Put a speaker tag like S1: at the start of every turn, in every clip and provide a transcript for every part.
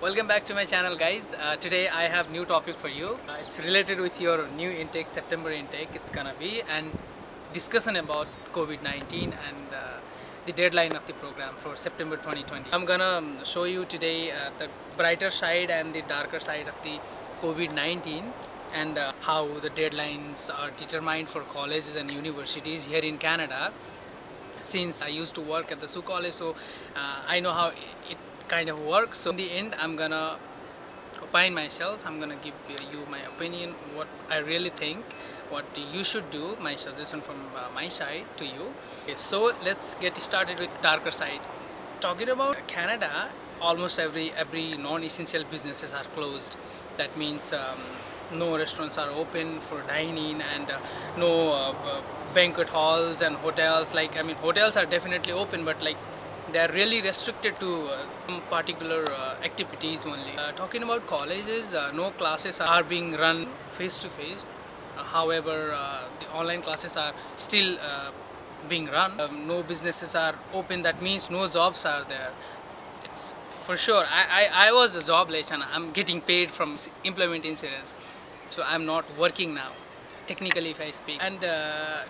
S1: Welcome back to my channel, guys. Today I have new topic for you. It's related with your new intake, September intake. It's gonna be and discussion about COVID-19 and the deadline of the program for September 2020. I'm gonna show you today the brighter side and the darker side of the COVID-19 and how the deadlines are determined for colleges and universities here in Canada. Since I used to work at the Sioux College, so I know how it kind of works. So in the end, I'm gonna opine myself. I'm gonna give you my opinion, what I really think, what you should do, my suggestion from my side to you. Okay, so let's get started with darker side. Talking about Canada, almost every non-essential businesses are closed. That means no restaurants are open for dining and no banquet halls and hotels. Like I mean, hotels are definitely open, but like they are really restricted to some particular activities only. Talking about colleges, no classes are being run face to face. However, the online classes are still being run. No businesses are open. That means no jobs are there. It's for sure. I was a jobless and I'm getting paid from employment insurance, so I'm not working now technically if I speak. And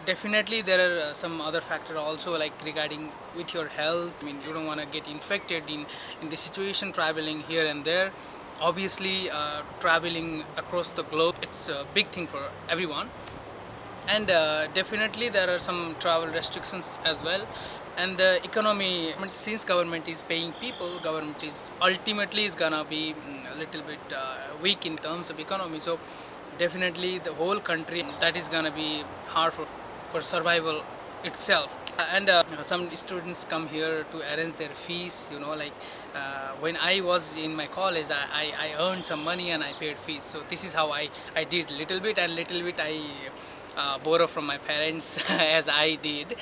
S1: definitely there are some other factor also, like regarding with your health. I mean, you don't want to get infected in the situation traveling here and there. Obviously traveling across the globe, it's a big thing for everyone. And definitely there are some travel restrictions as well. And the economy, since government is paying people, government is ultimately is gonna be a little bit weak in terms of economy. So definitely the whole country, that is gonna be hard for survival itself. And some students come here to arrange their fees, like when I was in my college, I earned some money and I paid fees. So this is how I did little bit, and little bit I borrow from my parents as I did.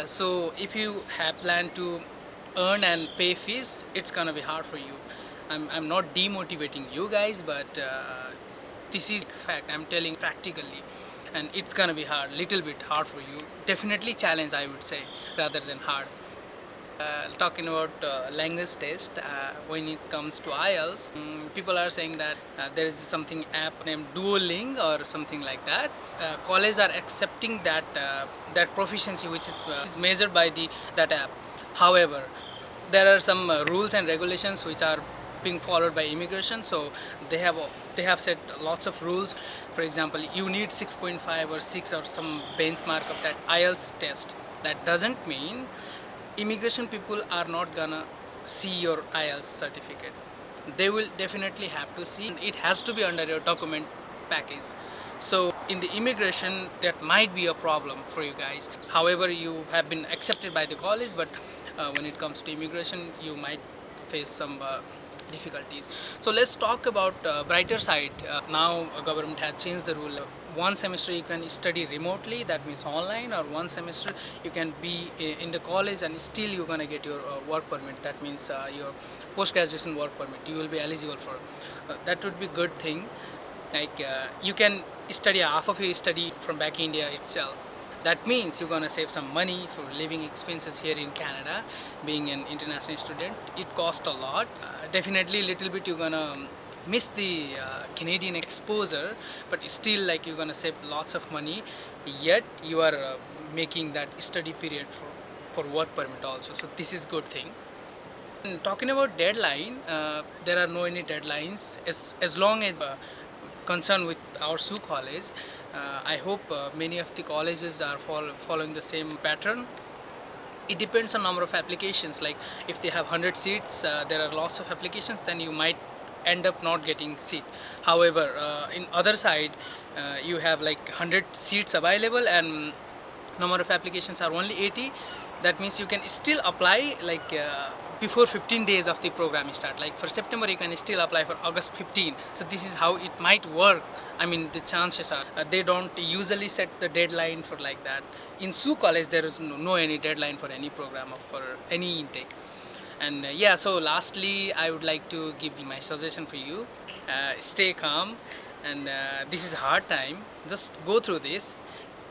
S1: So if you have planned to earn and pay fees, it's gonna be hard for you. I'm not demotivating you guys, but this is fact. I'm telling practically, and it's gonna be hard, little bit hard for you. Definitely challenge, I would say, rather than hard. Talking about language test, when it comes to IELTS, people are saying that there is something app named Duolingo or something like that. Colleges are accepting that proficiency, which is measured by that app. However, there are some rules and regulations which are being followed by immigration. So they have set lots of rules. For example, you need 6.5 or 6 or some benchmark of that IELTS test. That doesn't mean immigration people are not gonna see your IELTS certificate. They will definitely have to see. It has to be under your document package. So in the immigration, that might be a problem for you guys. However, you have been accepted by the college, but when it comes to immigration, you might face some difficulties. So let's talk about brighter side. Now government has changed the rule. One semester you can study remotely, that means online, or one semester you can be in the college and still you're gonna get your work permit. That means your post-graduation work permit. You will be eligible for. That would be good thing. Like you can study half of your study from back India itself. That means you're gonna save some money for living expenses here in Canada. Being an international student, it costs a lot. Definitely little bit you're gonna miss the Canadian exposure, but still like you're gonna save lots of money. Yet you are making that study period for work permit also. So this is good thing. And talking about deadline, there are no any deadlines as long as concerned with our Sioux College. I hope many of the colleges are following the same pattern. It depends on number of applications. Like if they have 100 seats, there are lots of applications, then you might end up not getting seat. However, in other side, you have like 100 seats available and number of applications are only 80. That means you can still apply like before 15 days of the program start. Like for September you can still apply for August 15. So this is how it might work. I mean, the chances are they don't usually set the deadline for like that. In Sioux College there is no any deadline for any program or for any intake. And yeah, so lastly I would like to give you my suggestion for you. Stay calm, and this is a hard time. Just go through this.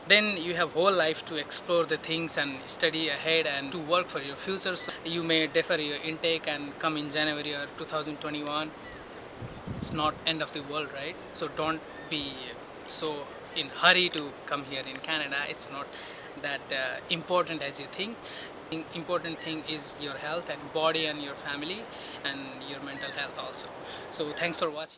S1: then you have whole life to explore the things and study ahead and to work for your future. So you may defer your intake and come in January or 2021. It's not end of the world, right? So don't be so in hurry to come here in Canada. It's not that important as you think. Important thing is your health and body and your family and your mental health also. So thanks for watching.